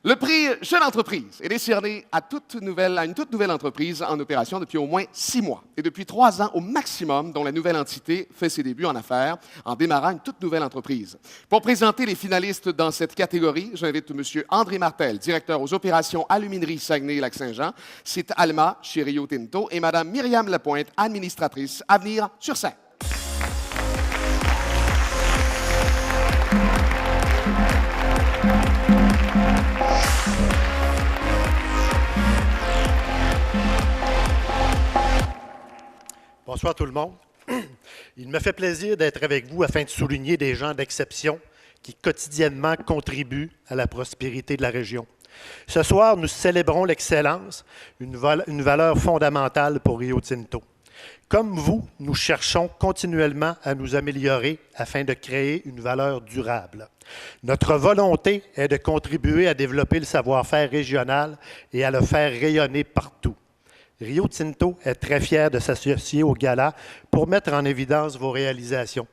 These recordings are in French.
Le prix Jeune Entreprise est décerné à une toute nouvelle entreprise en opération depuis au moins 6 mois et depuis 3 ans au maximum, dont la nouvelle entité fait ses débuts en affaires en démarrant une toute nouvelle entreprise. Pour présenter les finalistes dans cette catégorie, j'invite M. André Martel, directeur aux opérations Aluminerie Saguenay-Lac-Saint-Jean, site Alma chez Rio Tinto, et Mme Myriam Lapointe, administratrice Avenir sur Seine. Bonsoir tout le monde. Il me fait plaisir d'être avec vous afin de souligner des gens d'exception qui quotidiennement contribuent à la prospérité de la région. Ce soir, nous célébrons l'excellence, une valeur fondamentale pour Rio Tinto. Comme vous, nous cherchons continuellement à nous améliorer afin de créer une valeur durable. Notre volonté est de contribuer à développer le savoir-faire régional et à le faire rayonner partout. Rio Tinto est très fier de s'associer au gala pour mettre en évidence vos réalisations.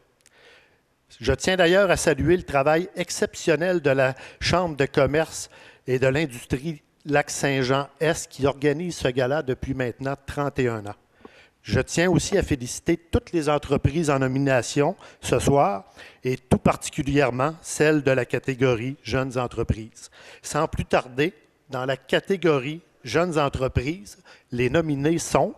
Je tiens d'ailleurs à saluer le travail exceptionnel de la Chambre de commerce et de l'industrie Lac-Saint-Jean-Est qui organise ce gala depuis maintenant 31 ans. Je tiens aussi à féliciter toutes les entreprises en nomination ce soir et tout particulièrement celles de la catégorie Jeunes entreprises. Sans plus tarder, dans la catégorie Jeunes entreprises, les nominés sont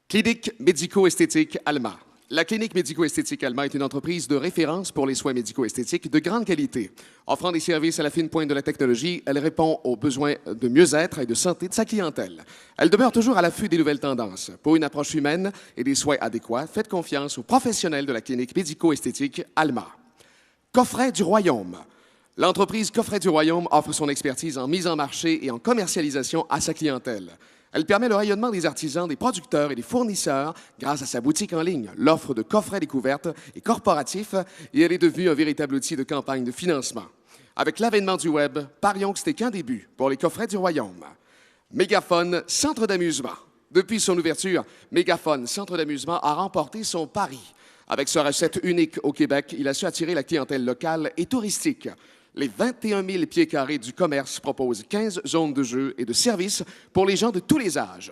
Clinique médico-esthétique Alma. La Clinique médico-esthétique Alma est une entreprise de référence pour les soins médico-esthétiques de grande qualité. Offrant des services à la fine pointe de la technologie, elle répond aux besoins de mieux-être et de santé de sa clientèle. Elle demeure toujours à l'affût des nouvelles tendances. Pour une approche humaine et des soins adéquats, faites confiance aux professionnels de la Clinique médico-esthétique Alma. Coffret du Royaume. L'entreprise Coffret du Royaume offre son expertise en mise en marché et en commercialisation à sa clientèle. Elle permet le rayonnement des artisans, des producteurs et des fournisseurs grâce à sa boutique en ligne. L'offre de coffrets découvertes est corporatif et elle est devenue un véritable outil de campagne de financement. Avec l'avènement du Web, parions que c'était qu'un début pour les Coffrets du Royaume. Mégaphone, centre d'amusement. Depuis son ouverture, Mégaphone, centre d'amusement, a remporté son pari. Avec sa recette unique au Québec, il a su attirer la clientèle locale et touristique. Les 21 000 pieds carrés du commerce proposent 15 zones de jeux et de services pour les gens de tous les âges.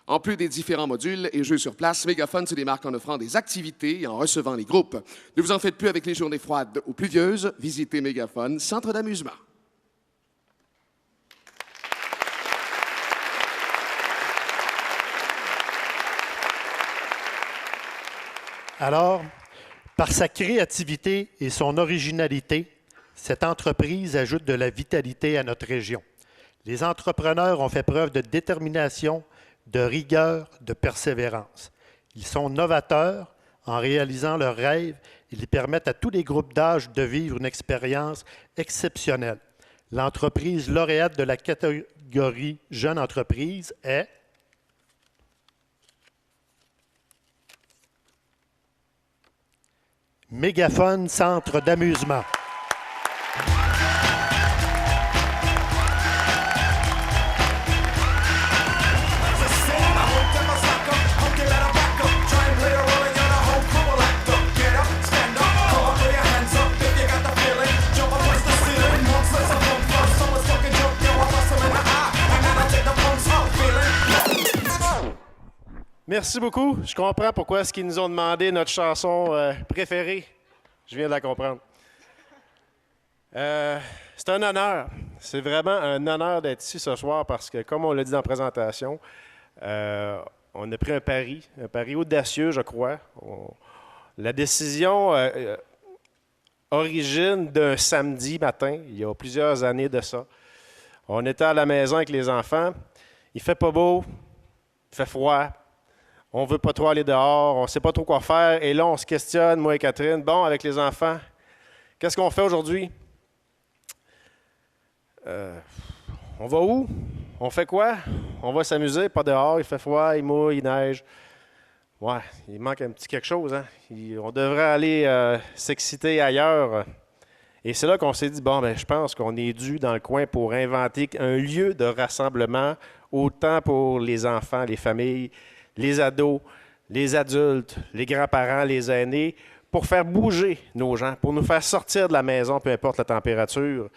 En plus des différents modules et jeux sur place, Mégaphone se démarque en offrant des activités et en recevant les groupes. Ne vous en faites plus avec les journées froides ou pluvieuses. Visitez Mégaphone, centre d'amusement. Alors, par sa créativité et son originalité, cette entreprise ajoute de la vitalité à notre région. Les entrepreneurs ont fait preuve de détermination, de rigueur, de persévérance. Ils sont novateurs en réalisant leurs rêves et ils permettent à tous les groupes d'âge de vivre une expérience exceptionnelle. L'entreprise lauréate de la catégorie Jeune entreprise est Mégaphone Centre d'amusement. Merci beaucoup. Je comprends pourquoi est-ce qu'ils nous ont demandé notre chanson préférée. Je viens de la comprendre. C'est un honneur. C'est vraiment un honneur d'être ici ce soir parce que, comme on l'a dit dans la présentation, on a pris un pari audacieux, je crois. La décision origine d'un samedi matin, il y a plusieurs années de ça. On était à la maison avec les enfants. Il fait pas beau, il fait froid. On ne veut pas trop aller dehors, on ne sait pas trop quoi faire. Et là, on se questionne, moi et Catherine, bon, avec les enfants, qu'est-ce qu'on fait aujourd'hui? On va où? On fait quoi? On va s'amuser, pas dehors, il fait froid, il mouille, il neige. Ouais, il manque un petit quelque chose, hein? On devrait aller s'exciter ailleurs. Et c'est là qu'on s'est dit, bon, ben, je pense qu'on est dû dans le coin pour inventer un lieu de rassemblement, autant pour les enfants, les familles, les ados, les adultes, les grands-parents, les aînés, pour faire bouger nos gens, pour nous faire sortir de la maison, peu importe la température.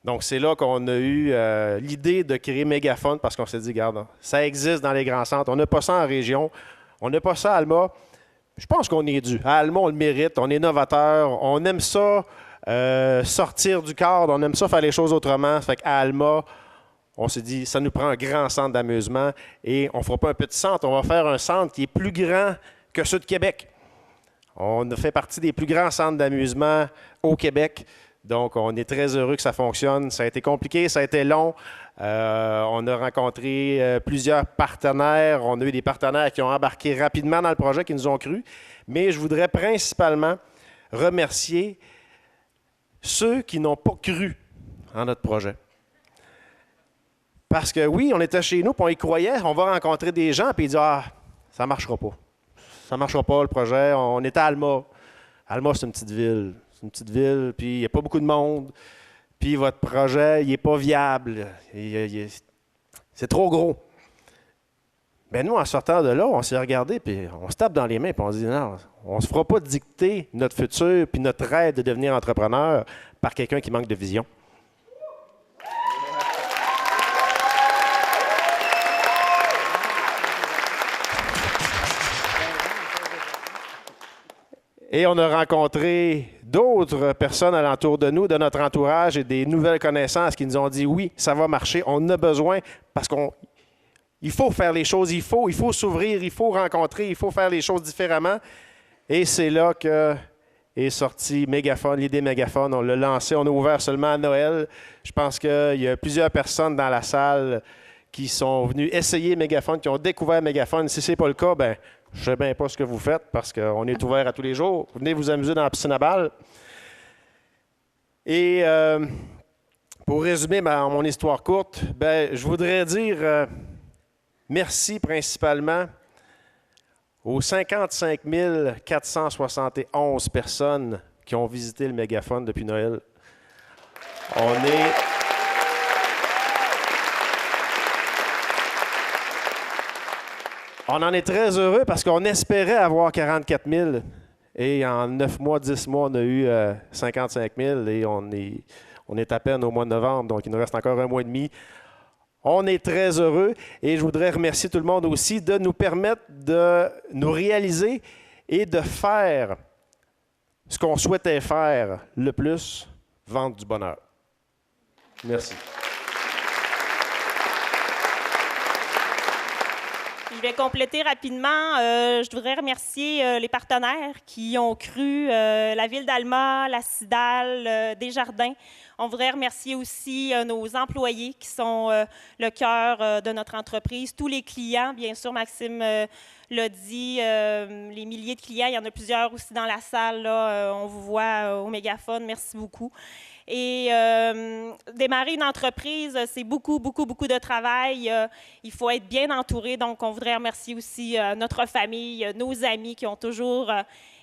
Donc, c'est là qu'on a eu l'idée de créer Mégaphone parce qu'on s'est dit, regarde, ça existe dans les grands centres. On n'a pas ça en région. On n'a pas ça à Alma. Je pense qu'on est dû. À Alma, on le mérite. On est novateur. On aime ça sortir du cadre. On aime ça faire les choses autrement. Ça fait qu'à Alma, on s'est dit, ça nous prend un grand centre d'amusement et on ne fera pas un petit centre. On va faire un centre qui est plus grand que ceux de Québec. On a fait partie des plus grands centres d'amusement au Québec. Donc, on est très heureux que ça fonctionne. Ça a été compliqué, ça a été long. On a rencontré plusieurs partenaires. On a eu des partenaires qui ont embarqué rapidement dans le projet, qui nous ont cru. Mais je voudrais principalement remercier ceux qui n'ont pas cru en notre projet. Parce que oui, on était chez nous, puis on y croyait. On va rencontrer des gens, puis ils disent « Ah, ça ne marchera pas. Ça ne marchera pas, le projet. » On était à Alma. Alma, c'est une petite ville. C'est une petite ville, puis il n'y a pas beaucoup de monde. Puis votre projet, il n'est pas viable. C'est trop gros. Bien, nous, en sortant de là, on s'est regardé, puis on se tape dans les mains, puis on se dit non, on ne se fera pas dicter notre futur, puis notre rêve de devenir entrepreneur par quelqu'un qui manque de vision. Et on a rencontré d'autres personnes alentour de nous, de notre entourage et des nouvelles connaissances qui nous ont dit oui, ça va marcher, on a besoin parce qu'il faut faire les choses, il faut s'ouvrir, il faut rencontrer, il faut faire les choses différemment. Et c'est là que est sorti Mégaphone, l'idée Mégaphone. On l'a lancé, on a ouvert seulement à Noël. Je pense qu'il y a plusieurs personnes dans la salle qui sont venues essayer Mégaphone, qui ont découvert Mégaphone. Si ce n'est pas le cas, ben je ne sais bien pas ce que vous faites parce qu'on est ouvert à tous les jours. Venez vous amuser dans la piscine à balles. Et pour résumer mon histoire courte, ben, je voudrais dire merci principalement aux 55 471 personnes qui ont visité le Mégaphone depuis Noël. On en est très heureux parce qu'on espérait avoir 44 000 et en 9 mois, 10 mois, on a eu 55 000 et on est à peine au mois de novembre, donc il nous reste encore un mois et demi. On est très heureux et je voudrais remercier tout le monde aussi de nous permettre de nous réaliser et de faire ce qu'on souhaitait faire le plus, vendre du bonheur. Merci. Je vais compléter rapidement. Je voudrais remercier les partenaires qui ont cru, la Ville d'Alma, la CIDAL, Desjardins. On voudrait remercier aussi nos employés qui sont le cœur de notre entreprise, tous les clients, bien sûr, Maxime l'a dit, les milliers de clients, il y en a plusieurs aussi dans la salle, là, on vous voit au Mégaphone, merci beaucoup. Et démarrer une entreprise, c'est beaucoup de travail. Il faut être bien entouré. Donc, on voudrait remercier aussi notre famille, nos amis qui ont toujours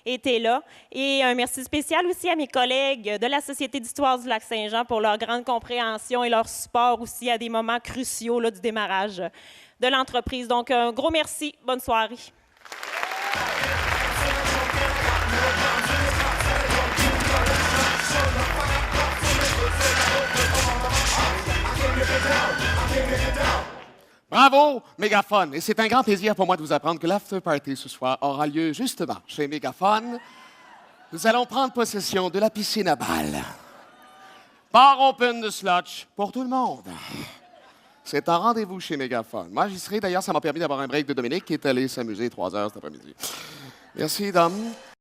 été là. Et un merci spécial aussi à mes collègues de la Société d'histoire du Lac-Saint-Jean pour leur grande compréhension et leur support aussi à des moments cruciaux là, du démarrage de l'entreprise. Donc, un gros merci. Bonne soirée. Bravo, Mégaphone! Et c'est un grand plaisir pour moi de vous apprendre que l'after party ce soir aura lieu justement chez Mégaphone. Nous allons prendre possession de la piscine à balles. Bar open de slotch pour tout le monde. C'est un rendez-vous chez Mégaphone. Moi, j'y serai. D'ailleurs, ça m'a permis d'avoir un break de Dominique qui est allé s'amuser 3 heures cet après-midi. Merci, Dom.